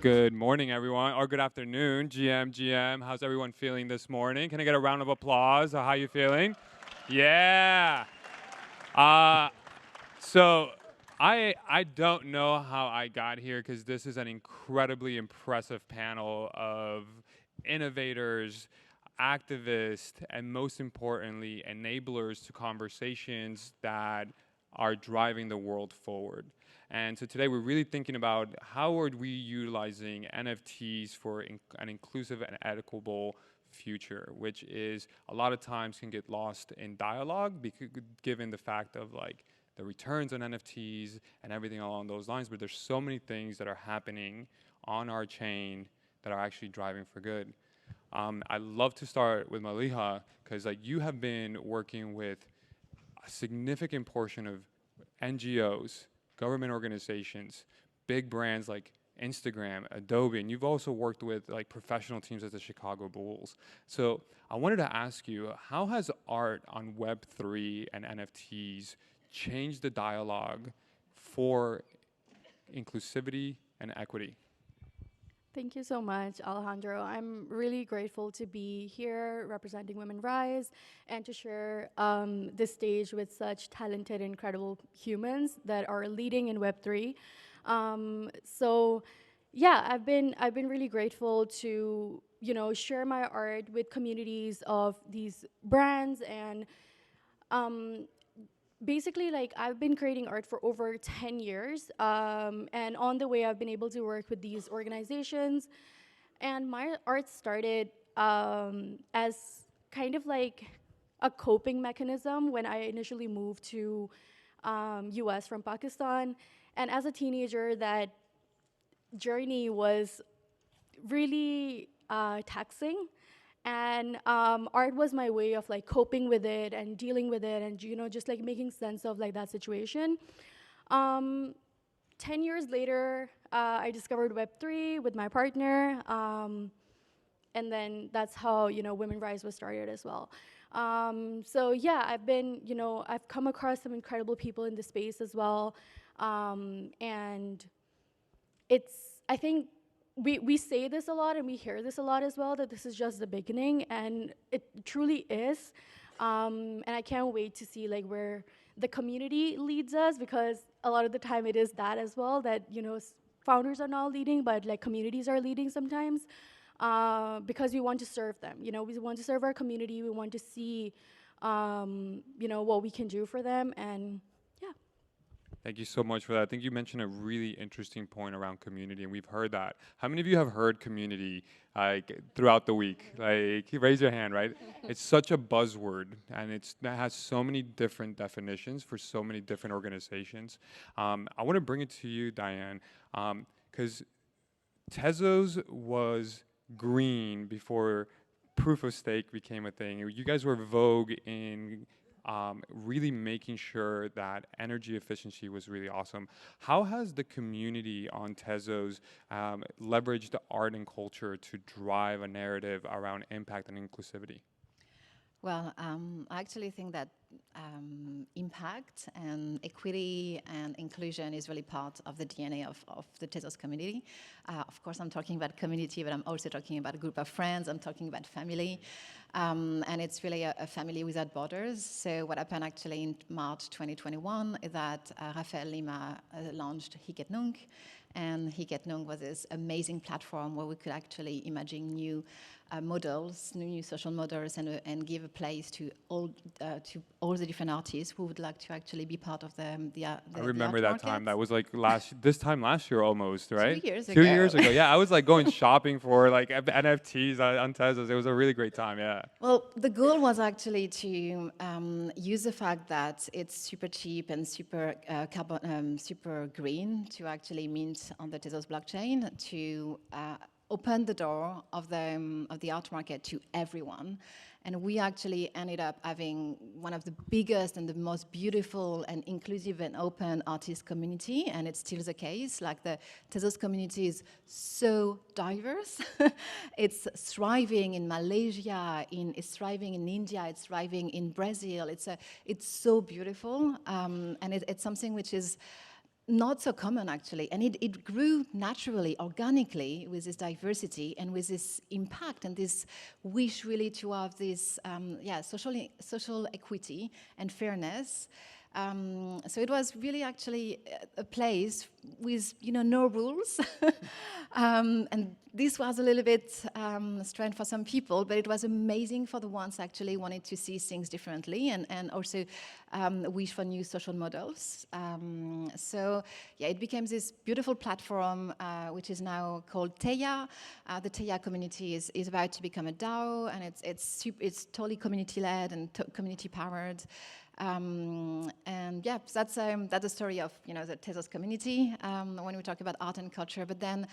Good morning, everyone, or good afternoon, GM. How's everyone feeling this morning? Can I get a round of applause? How you feeling? Yeah. So I don't know how I got here because this is an incredibly impressive panel of innovators, activists, and most importantly, enablers to conversations that are driving the world forward. And so today we're really thinking about how are we utilizing NFTs for an inclusive and equitable future, which is a lot of times can get lost in dialogue given the fact of like the returns on NFTs and everything along those lines. But there's so many things that are happening on our chain that are actually driving for good. I'd love to start with Maliha because like you have been working with a significant portion of NGOs, government organizations, big brands like Instagram, Adobe, and you've also worked with like professional teams at the Chicago Bulls. So I wanted to ask you, how has art on Web3 and NFTs changed the dialogue for inclusivity and equity? Thank you so much, Alejandro. I'm really grateful to be here representing WomenRise and to share this stage with such talented, incredible humans that are leading in Web3. So, yeah, I've been really grateful to share my art with communities of these brands and basically, like, I've been creating art for over 10 years, and on the way, I've been able to work with these organizations, and my art started as kind of like a coping mechanism when I initially moved to US from Pakistan, and as a teenager, that journey was really taxing, and art was my way of like coping with it and dealing with it and just like making sense of like that situation. 10 years later, I discovered Web3 with my partner, and then that's how WomenRise was started as well. So yeah, I've come across some incredible people in the space as well, and I think we say this a lot and we hear this a lot as well, that this is just the beginning, and it truly is. And I can't wait to see like where the community leads us, because a lot of the time it is that as well, that founders are not leading, but like communities are leading sometimes, because we want to serve them. We want to serve our community. We want to see what we can do for them, and Thank you so much for that. I think you mentioned a really interesting point around community, and we've heard that. How many of you have heard community like throughout the week? Like, raise your hand, right? It's such a buzzword, and it has so many different definitions for so many different organizations. I want to bring it to you, Diane, because Tezos was green before proof of stake became a thing. You guys were vogue in really making sure that energy efficiency was really awesome. How has the community on Tezos leveraged art and culture to drive a narrative around impact and inclusivity? Well, I actually think that impact and equity and inclusion is really part of the DNA of the Tezos community. Of course, I'm talking about community, but I'm also talking about a group of friends. I'm talking about family. And it's really a family without borders. So what happened actually in March 2021 is that Rafael Lima launched Hiket Nung. And Hiket Nung was this amazing platform where we could actually imagine new models, new social models, and give a place to all the different artists who would like to actually be part of the I remember the that art time. market. That was like this time last year almost, right? 2 years 2 ago. years ago. Yeah, I was like going shopping for like NFTs on Tezos. It was a really great time. Yeah. Well, the goal was actually to use the fact that it's super cheap and super super green to actually mint on the Tezos blockchain to open the door of the art market to everyone. And we actually ended up having one of the biggest and the most beautiful and inclusive and open artist community, and it's still the case. Like the Tezos community is so diverse. It's thriving in Malaysia, it's thriving in India, it's thriving in Brazil. It's so beautiful, and it's something which is not so common actually, and it grew naturally, organically, with this diversity and with this impact and this wish really to have this social equity and fairness. So it was really actually a place with no rules, and this was a little bit strange for some people, but it was amazing for the ones actually wanted to see things differently and also wish for new social models. So yeah, it became this beautiful platform which is now called Teya. The Teya community is about to become a DAO, and it's totally community led and community powered. And yeah, that's the story of the Tezos community when we talk about art and culture. But then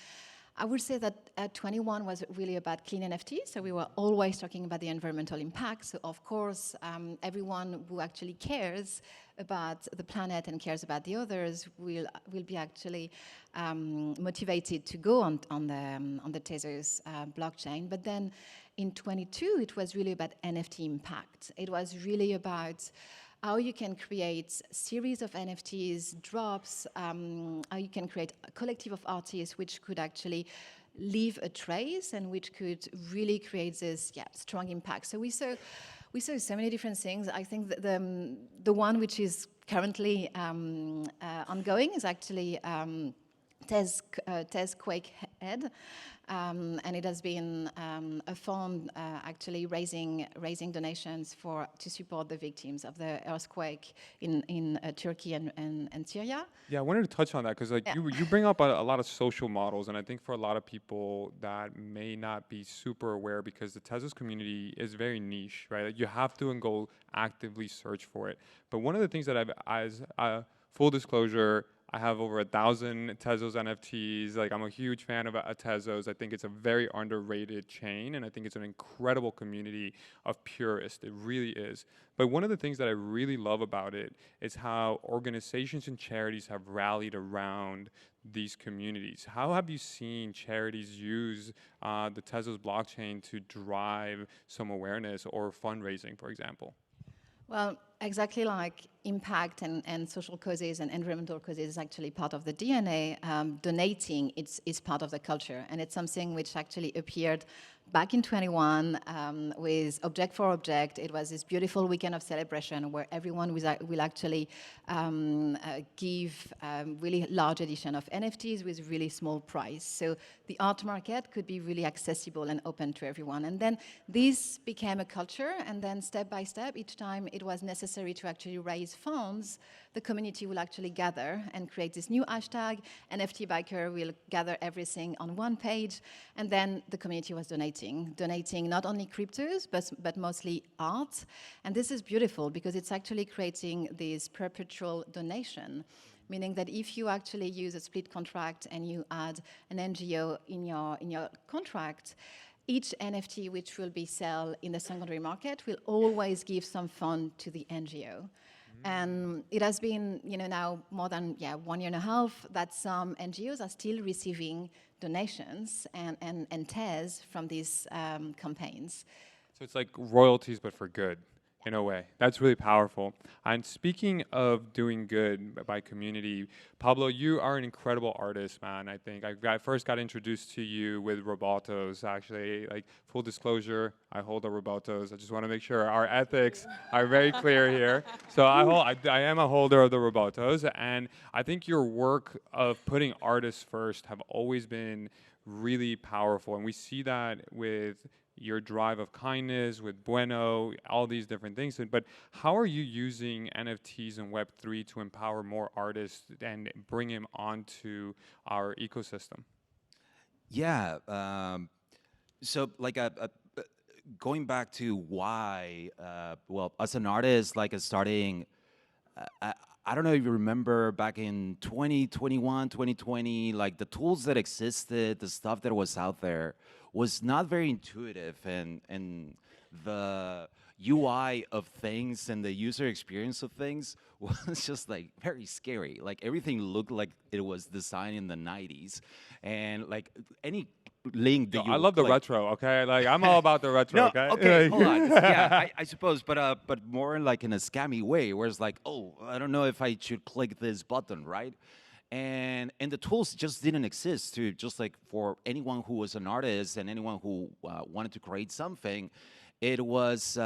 I would say that 21 was really about clean NFTs. So we were always talking about the environmental impact. So of course, everyone who actually cares about the planet and cares about the others will be actually motivated to go on the Tezos blockchain. But then in 22, it was really about NFT impact. It was really about how you can create a series of NFTs, drops, how you can create a collective of artists which could actually leave a trace and which could really create this strong impact. So we saw so many different things. I think that the one which is currently ongoing is actually Tez Quake Head, and it has been a fund actually raising donations to support the victims of the earthquake in Turkey and Syria. Yeah, I wanted to touch on that because you bring up a lot of social models, and I think for a lot of people that may not be super aware because the Tezos community is very niche, right? Like you have to go actively search for it. But one of the things that as full disclosure, I have over 1,000 Tezos NFTs. Like I'm a huge fan of Tezos. I think it's a very underrated chain, and I think it's an incredible community of purists. It really is. But one of the things that I really love about it is how organizations and charities have rallied around these communities. How have you seen charities use the Tezos blockchain to drive some awareness or fundraising, for example? Well, exactly like impact and social causes and environmental causes is actually part of the DNA. Donating is part of the culture, and it's something which actually appeared back in 21 with Object for Object. It was this beautiful weekend of celebration where everyone will actually give really large edition of NFTs with really small price. So the art market could be really accessible and open to everyone. And then this became a culture, and then step by step, each time it was necessary to actually raise funds, the community will actually gather and create this new hashtag. NFT Biker will gather everything on one page, and then the community was donating not only cryptos, but mostly art. And this is beautiful because it's actually creating this perpetual donation, meaning that if you actually use a split contract and you add an NGO in your contract, each NFT which will be sold in the secondary market will always give some fund to the NGO. And it has been, now more than 1 year and a half that some NGOs are still receiving donations and Tez from these campaigns. So it's like royalties, but for good, in a way. That's really powerful. And speaking of doing good by community, Pablo, you are an incredible artist, man. I think I first got introduced to you with Robotos, actually. Like, full disclosure, I hold a Robotos. I just want to make sure our ethics are very clear here. So I am a holder of the Robotos, and I think your work of putting artists first have always been really powerful, and we see that with your drive of kindness, with Bueno, all these different things. But how are you using NFTs and Web3 to empower more artists and bring them onto our ecosystem? Yeah. So like going back to why, well, as an artist, like starting, I don't know if you remember back in 2021, 2020, like the tools that existed, the stuff that was out there was not very intuitive, and the UI of things and the user experience of things was just like very scary. Like everything looked like it was designed in the 90s, and like any link that I love the retro, okay? Like I'm all about the retro, no, okay? okay, hold on. Yeah, I suppose, but more like in a scammy way, where it's like, oh, I don't know if I should click this button, right? and the tools just didn't exist to just like for anyone who was an artist and anyone who wanted to create something. It was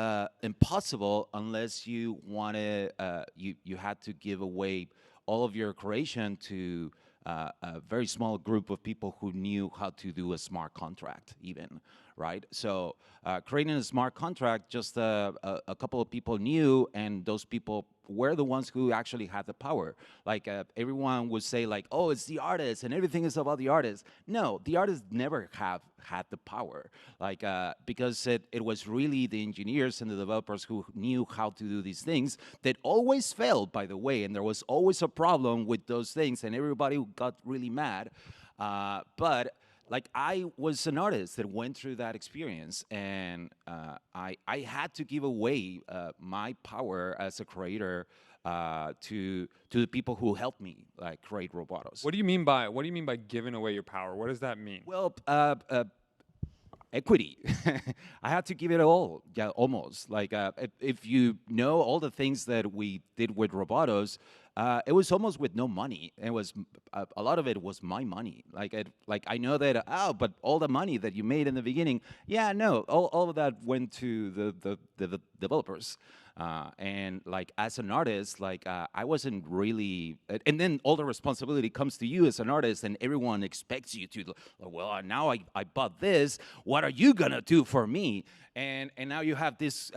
impossible unless you wanted you had to give away all of your creation to a very small group of people who knew how to do a smart contract, even, right? So creating a smart contract, just a couple of people knew, and those people were the ones who actually had the power. Like everyone would say, like, "Oh, it's the artist, and everything is about the artist." No, the artists never have had the power, like because it was really the engineers and the developers who knew how to do these things that always failed, by the way, and there was always a problem with those things, and everybody got really mad. But like I was an artist that went through that experience, and I had to give away my power as a creator to the people who helped me like create Robotos. What do you mean by giving away your power? What does that mean? Well, equity. I had to give it all, yeah, almost. Like if you know all the things that we did with Robotos, it was almost with no money. It was a lot of it was my money. Like I know that but all the money that you made in the beginning, yeah, no, all of that went to the developers. And like as an artist, like I wasn't really, and then all the responsibility comes to you as an artist, and everyone expects you to, well, now I bought this. What are you gonna do for me? And now you have this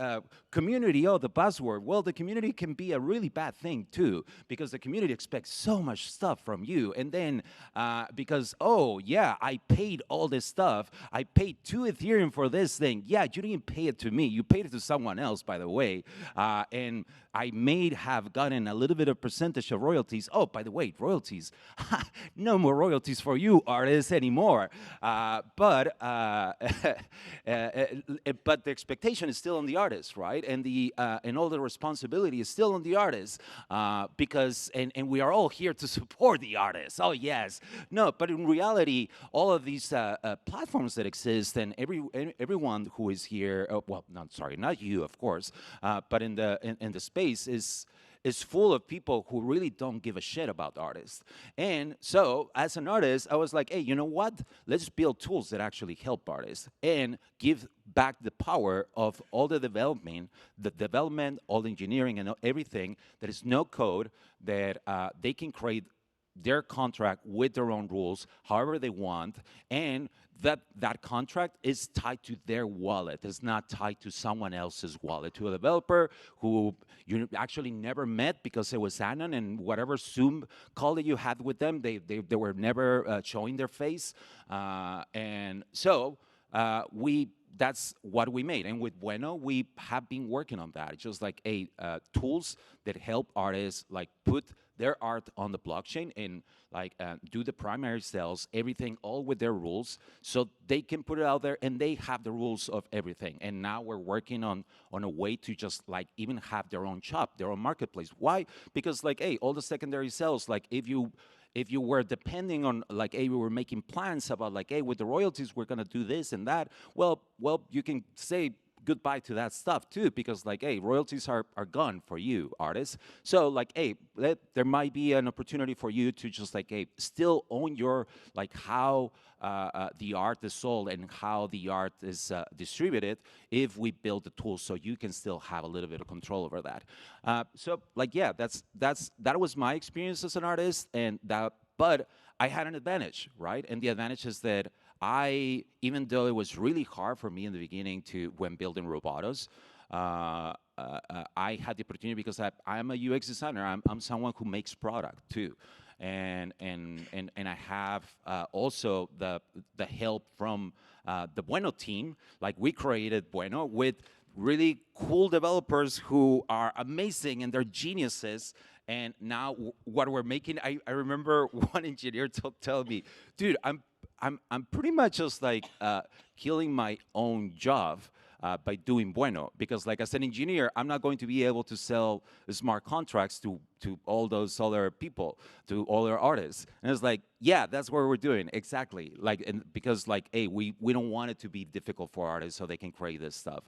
community. Oh, the buzzword. Well, the community can be a really bad thing too, because the community expects so much stuff from you, and then because oh yeah, I paid all this stuff. I paid 2 Ethereum for this thing. Yeah, you didn't pay it to me. You paid it to someone else, by the way. And I may have gotten a little bit of percentage of royalties. Oh, by the way, royalties. No more royalties for you artists anymore. But the expectation is still on the artist, right? And all the responsibility is still on the artist because and we are all here to support the artists. Oh yes, no, but in reality, all of these platforms that exist and everyone who is here, not you, of course, but in the space is full of people who really don't give a shit about artists. And so, as an artist, I was like, hey, you know what? Let's build tools that actually help artists and give back the power of all the development, all the engineering and everything that is no code, that they can create their contract with their own rules, however they want, and that contract is tied to their wallet. It's not tied to someone else's wallet, to a developer who you actually never met because it was Anon, and whatever Zoom call that you had with them, they were never showing their face. And so that's what we made. And with Bueno, we have been working on that. It's just like tools that help artists like put their art on the blockchain and like do the primary sales, everything, all with their rules, so they can put it out there and they have the rules of everything. And now we're working on a way to just like even have their own shop, their own marketplace. Why? Because like, all the secondary sales, like if you were depending on like, we were making plans about like, with the royalties, we're gonna do this and that. Well, you can say goodbye to that stuff too, because like, royalties are gone for you, artists. So like, there might be an opportunity for you to just like, still own your, like how the art is sold and how the art is distributed if we build the tools so you can still have a little bit of control over that. So like, that was my experience as an artist, but I had an advantage, right? And the advantage is that even though it was really hard for me in the beginning when building Robotos, I had the opportunity because I'm a UX designer. I'm someone who makes product too, and I have also the help from the Bueno team. Like we created Bueno with really cool developers who are amazing and they're geniuses. And now what we're making, I remember one engineer tell me, dude, I'm pretty much just like killing my own job by doing Bueno, because like as an engineer, I'm not going to be able to sell smart contracts to all those other people, to all their artists. And it's like, yeah, that's what we're doing exactly. Like, and because like, we don't want it to be difficult for artists so they can create this stuff.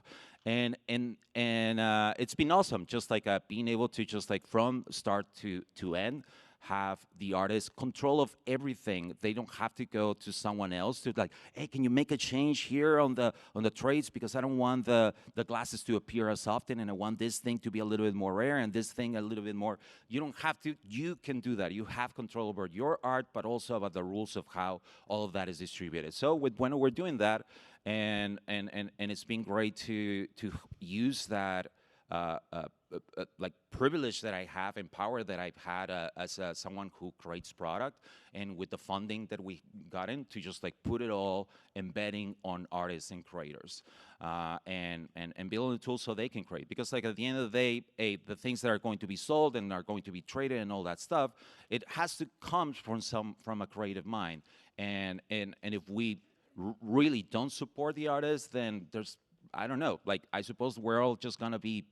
And it's been awesome, just like being able to just like from start to end, have the artists control of everything. They don't have to go to someone else to like, hey, can you make a change here on the trades, because I don't want the glasses to appear as often, and I want this thing to be a little bit more rare and this thing a little bit more. You don't have to. You can do that. You have control over your art, but also about the rules of how all of that is distributed. So with Bueno, we're doing that, and it's been great to use that like privilege that I have and power that I've had as someone who creates product, and with the funding that we got in, to just like put it all embedding on artists and creators, and building the tools so they can create. Because like at the end of the day, the things that are going to be sold and are going to be traded and all that stuff, it has to come from a creative mind. And if we really don't support the artists, then there's, I don't know, like I suppose we're all just gonna be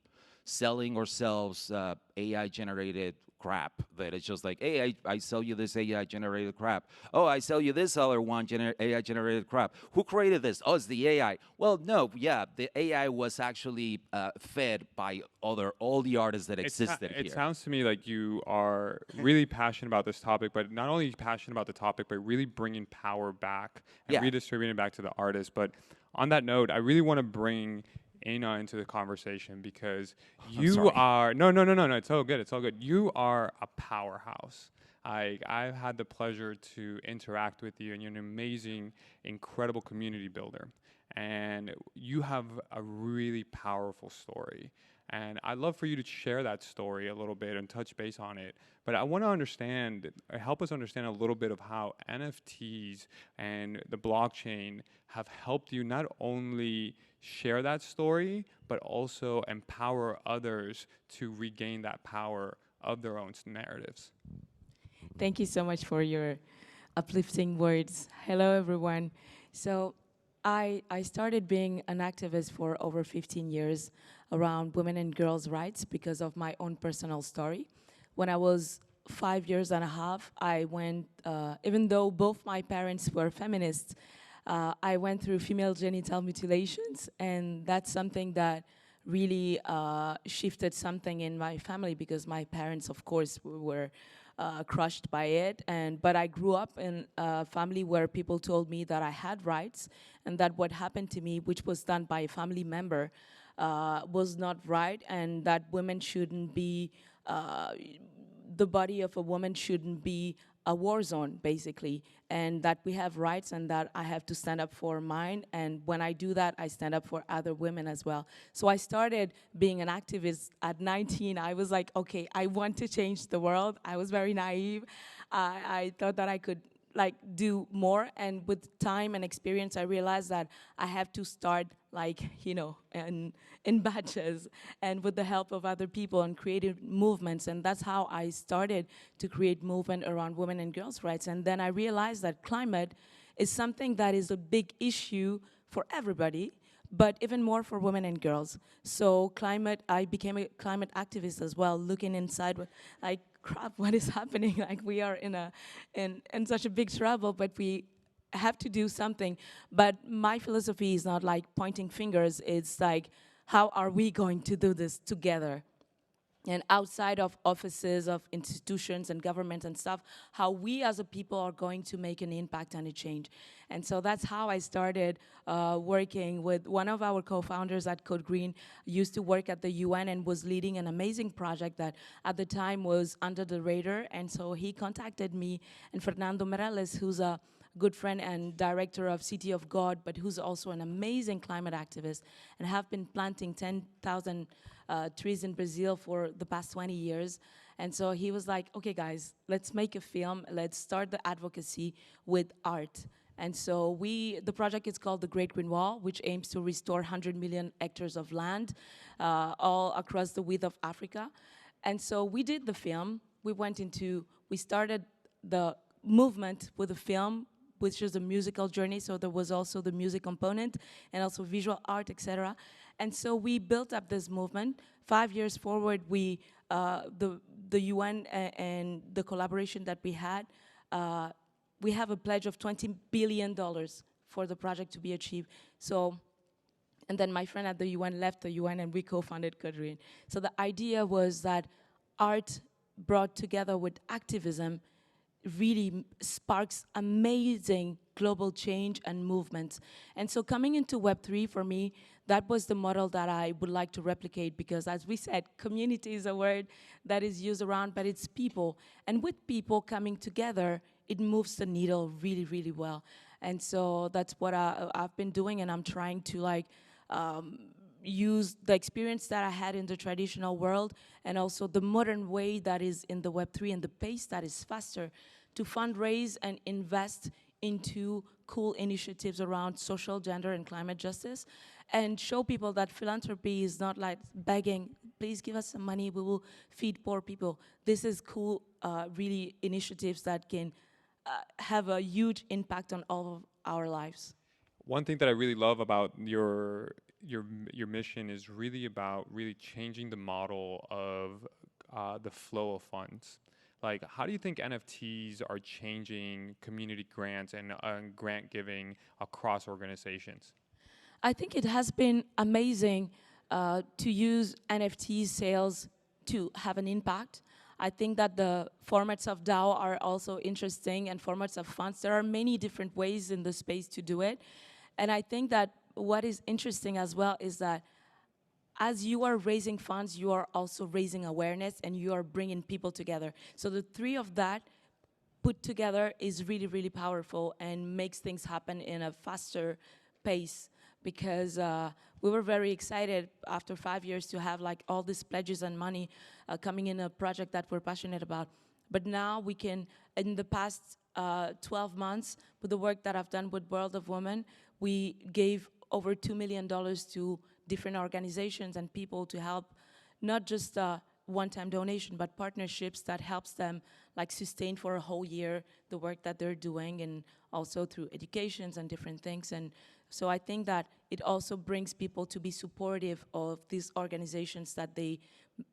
selling ourselves AI-generated crap that it's just like, hey, I sell you this AI-generated crap. Oh, I sell you this other one AI-generated crap. Who created this? Oh, it's the AI. Well, no, yeah, the AI was actually fed by all the artists that existed here. It sounds to me like you are really passionate about this topic, but not only passionate about the topic, but really bringing power back and redistributing it back to the artists. But on that note, I really want to bring Aina into the conversation, because you are no, it's all good, you are a powerhouse. I've had the pleasure to interact with you, and you're an amazing, incredible community builder, and you have a really powerful story, and I'd love for you to share that story a little bit and touch base on it. But I want to help us understand a little bit of how NFTs and the blockchain have helped you not only share that story, but also empower others to regain that power of their own narratives. Thank you so much for your uplifting words. Hello, everyone. So I started being an activist for over 15 years around women and girls' rights because of my own personal story. When I was 5 years and a half, I went, even though both my parents were feminists, I went through female genital mutilations, and that's something that really shifted something in my family, because my parents, of course, were crushed by it. But I grew up in a family where people told me that I had rights, and that what happened to me, which was done by a family member, was not right, and that women shouldn't be, the body of a woman shouldn't be a war zone, basically, and that we have rights, and that I have to stand up for mine. And when I do that, I stand up for other women as well. So I started being an activist at 19. I was like, okay, I want to change the world. I was very naive. I thought that I could like do more, and with time and experience, I realized that I have to start like, you know, in batches, and with the help of other people and creative movements. And that's how I started to create movement around women and girls' rights. And then I realized that climate is something that is a big issue for everybody, but even more for women and girls. So I became a climate activist as well, looking inside, like, crap, what is happening? Like, we are in such a big trouble, but we have to do something. But my philosophy is not like pointing fingers, it's like, how are we going to do this together? And outside of offices, of institutions and governments and stuff, how we as a people are going to make an impact and a change. And so that's how I started working with one of our co-founders at Code Green, used to work at the UN and was leading an amazing project that at the time was under the radar. And so he contacted me, and Fernando Morales, who's a good friend and director of City of God, but who's also an amazing climate activist and have been planting 10,000 trees in Brazil for the past 20 years. And so he was like, okay, guys, let's make a film. Let's start the advocacy with art. And so the project is called The Great Green Wall, which aims to restore 100 million hectares of land all across the width of Africa. And so we did the film. We started the movement with a film, which is a musical journey, so there was also the music component and also visual art, etc. And so we built up this movement. 5 years forward, the UN and the collaboration that we had, we have a pledge of $20 billion for the project to be achieved. So, and then my friend at the UN left the UN, and we co-founded Code Green. So the idea was that art brought together with activism really sparks amazing global change and movements. And so coming into Web3 for me, that was the model that I would like to replicate, because as we said, community is a word that is used around, but it's people. And with people coming together, it moves the needle really, really well. And so that's what I've been doing, and I'm trying to like use the experience that I had in the traditional world and also the modern way that is in the Web3 and the pace that is faster to fundraise and invest into cool initiatives around social, gender, and climate justice, and show people that philanthropy is not like begging, please give us some money, we will feed poor people. This is cool, really initiatives that can have a huge impact on all of our lives. One thing that I really love about your mission is really about really changing the model of the flow of funds. Like, how do you think NFTs are changing community grants and grant giving across organizations? I think it has been amazing to use NFT sales to have an impact. I think that the formats of DAO are also interesting, and formats of funds. There are many different ways in the space to do it. And I think that what is interesting as well is that as you are raising funds, you are also raising awareness and you are bringing people together. So the three of that put together is really, really powerful and makes things happen in a faster pace, because we were very excited after 5 years to have like all these pledges and money coming in a project that we're passionate about. But now we can, in the past 12 months, with the work that I've done with World of Women, we gave over $2 million to different organizations and people to help, not just one-time donation, but partnerships that helps them like sustain for a whole year the work that they're doing, and also through educations and different things. And so I think that it also brings people to be supportive of these organizations that they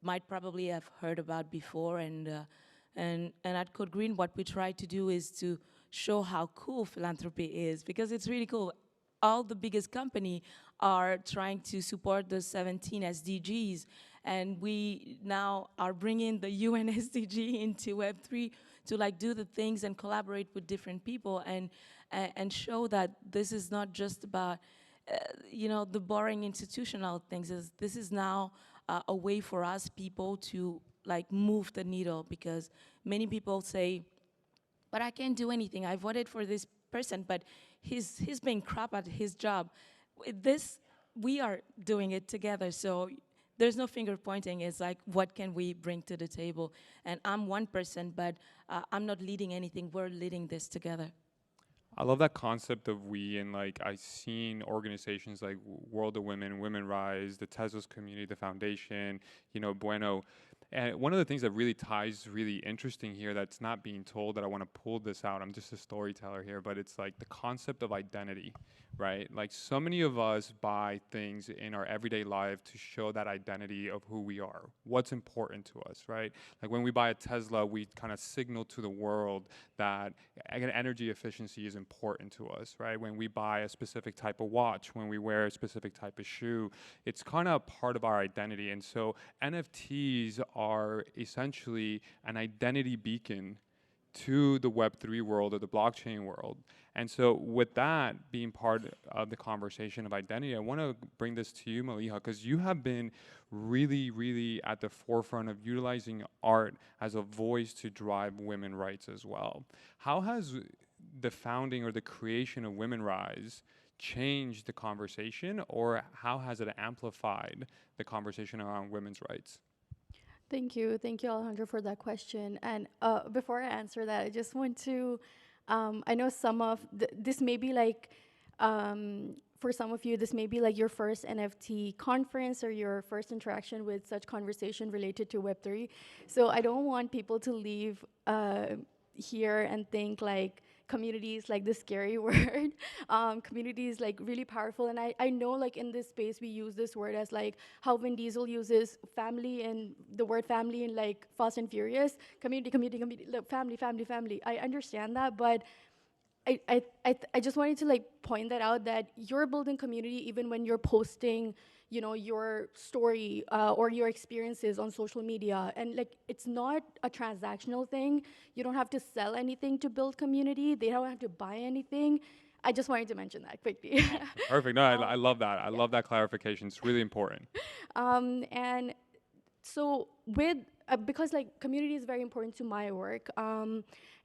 might probably have heard about before. And at Code Green, what we try to do is to show how cool philanthropy is, because it's really cool. All the biggest companies are trying to support the 17 SDGs, and we now are bringing the UN SDG into Web3 to like do the things and collaborate with different people and show that this is not just about the boring institutional things. This is now a way for us people to like move the needle, because many people say, but I can't do anything. I voted for this person, but he's being crap at his job. With this, we are doing it together. So there's no finger pointing. It's like, what can we bring to the table? And I'm one person, but I'm not leading anything. We're leading this together. I love that concept of we, and like I've seen organizations like World of Women, WomenRise, the Tezos community, the foundation, Bueno. And one of the things that really ties really interesting here that's not being told, that I want to pull this out, I'm just a storyteller here, but it's like the concept of identity, right? Like so many of us buy things in our everyday life to show that identity of who we are, what's important to us, right? Like when we buy a Tesla, we kind of signal to the world that energy efficiency is important to us, right? When we buy a specific type of watch, when we wear a specific type of shoe, it's kind of part of our identity. And so NFTs are essentially an identity beacon to the Web3 world or the blockchain world. And so with that being part of the conversation of identity, I want to bring this to you, Maliha, because you have been really, really at the forefront of utilizing art as a voice to drive women's rights as well. How has the founding or the creation of WomenRise changed the conversation, or how has it amplified the conversation around women's rights? Thank you, Alejandro, for that question. And before I answer that, I just want to, I know some of this may be like, for some of you, this may be like your first NFT conference or your first interaction with such conversation related to Web3. So I don't want people to leave here and think like community is like the scary word. Community is like really powerful, and I know like in this space we use this word as like how Vin Diesel uses family and the word family in like Fast and Furious. Community, like, family. I understand that, but I just wanted to like point that out, that you're building community even when you're posting your story or your experiences on social media. And like, it's not a transactional thing. You don't have to sell anything to build community. They don't have to buy anything. I just wanted to mention that quickly. Perfect. No, I love that. I love that clarification. It's really important. And so because like community is very important to my work.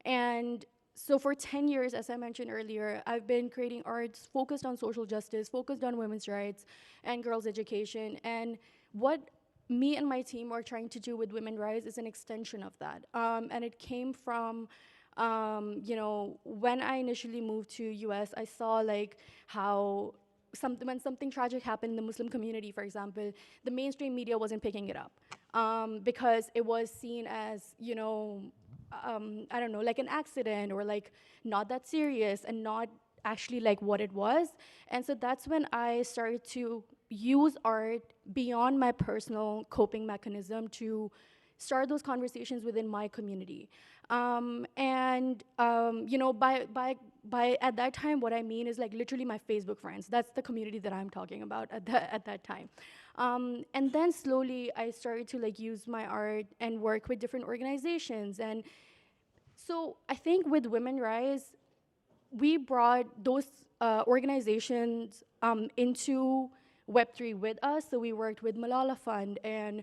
And so for 10 years, as I mentioned earlier, I've been creating arts focused on social justice, focused on women's rights and girls' education. And what me and my team are trying to do with WomenRise is an extension of that. And it came from, when I initially moved to US, I saw like how when something tragic happened in the Muslim community, for example, the mainstream media wasn't picking it up because it was seen as, I don't know, like an accident or like not that serious and not actually like what it was. And so that's when I started to use art beyond my personal coping mechanism to start those conversations within my community. By at that time, what I mean is like literally my Facebook friends. That's the community that I'm talking about at that time. And then slowly I started to like use my art and work with different organizations. And so I think with WomenRise, we brought those organizations into Web3 with us. So we worked with Malala Fund, and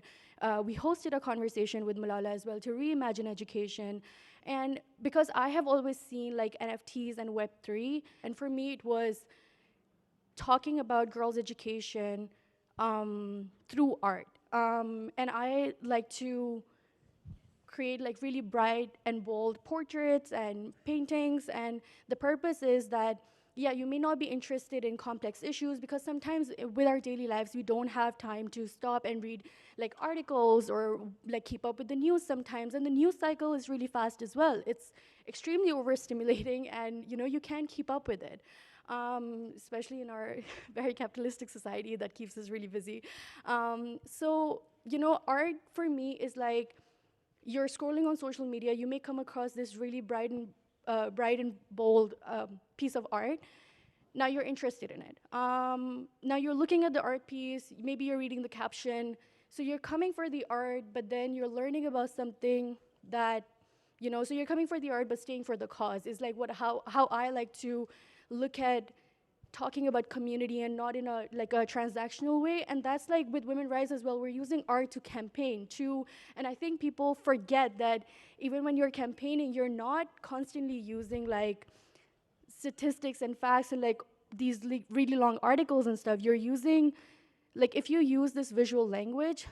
we hosted a conversation with Malala as well to reimagine education. And because I have always seen like NFTs and Web3, and for me it was talking about girls' education through art. And I like to create like really bright and bold portraits and paintings, and the purpose is that you may not be interested in complex issues because sometimes with our daily lives we don't have time to stop and read like articles or like keep up with the news sometimes, and the news cycle is really fast as well. It's extremely overstimulating, and you can't keep up with it, especially in our very capitalistic society that keeps us really busy. So art for me is like, you're scrolling on social media, you may come across this really bright and bold piece of art. Now you're interested in it. Now you're looking at the art piece, maybe you're reading the caption, so you're coming for the art, but then you're learning about something that, so you're coming for the art but staying for the cause is like how I like to look at talking about community and not in a transactional way. And that's like with WomenRise as well. We're using art to campaign too. And I think people forget that even when you're campaigning, you're not constantly using like statistics and facts and like these really long articles and stuff. You're using, like, if you use this visual language,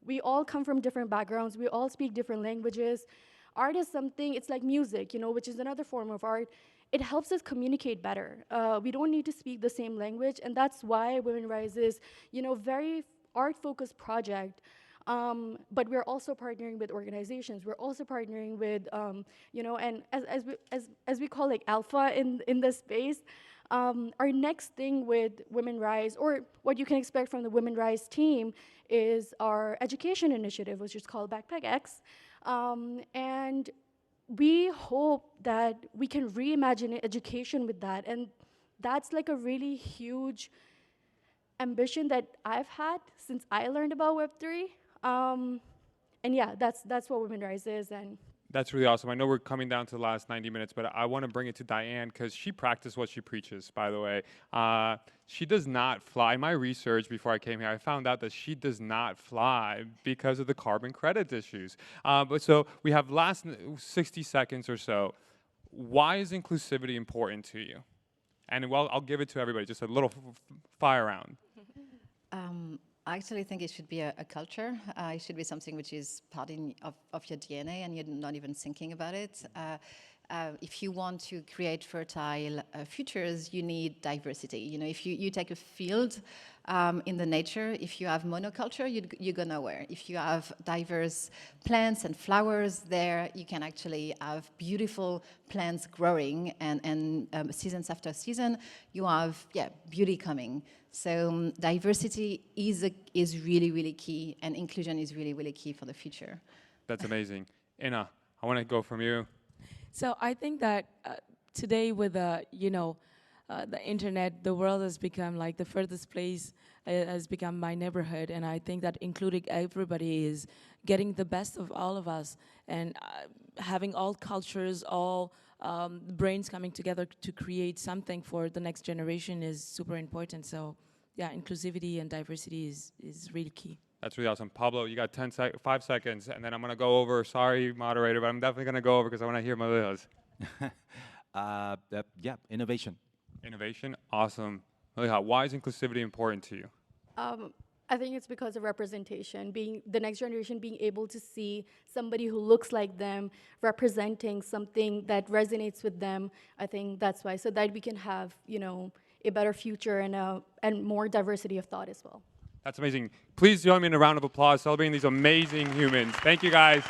we all come from different backgrounds. We all speak different languages. Art is something, it's like music, which is another form of art. It helps us communicate better. We don't need to speak the same language, and that's why WomenRise is, very art-focused project. But we're also partnering with organizations. We're also partnering with, and as we call like alpha in this space. Our next thing with WomenRise, or what you can expect from the WomenRise team, is our education initiative, which is called Backpack X, and we hope that we can reimagine education with that. And that's like a really huge ambition that I've had since I learned about Web3. And yeah, that's what WomenRise is. And That's really awesome. I know we're coming down to the last 90 minutes, but I want to bring it to Diane because she practiced what she preaches, by the way. She does not fly. In my research before I came here, I found out that she does not fly because of the carbon credit issues. But so we have last 60 seconds or so. Why is inclusivity important to you? And well, I'll give it to everybody, just a little fire round. I actually think it should be a culture. It should be something which is part of your DNA and you're not even thinking about it. If you want to create fertile futures, you need diversity. If you take a field in the nature, if you have monoculture, you go nowhere. If you have diverse plants and flowers there, you can actually have beautiful plants growing and seasons after season, you have beauty coming. So diversity is really, really key, and inclusion is really, really key for the future. That's amazing. Inna, I want to go from you. So I think that today with the internet, the world has become like the furthest place has become my neighborhood, and I think that including everybody is getting the best of all of us, and having all cultures, all brains coming together to create something for the next generation is super important. So yeah, inclusivity and diversity is really key. That's really awesome. Pablo, you got 5 seconds, and then I'm going to go over. Sorry, moderator, but I'm definitely going to go over because I want to hear Maliha's. Yeah, innovation. Innovation, awesome. Maliha, why is inclusivity important to you? I think it's because of representation, being the next generation being able to see somebody who looks like them representing something that resonates with them. I think that's why, so that we can have, you know, a better future and more diversity of thought as well. That's amazing. Please join me in a round of applause celebrating these amazing humans. Thank you, guys.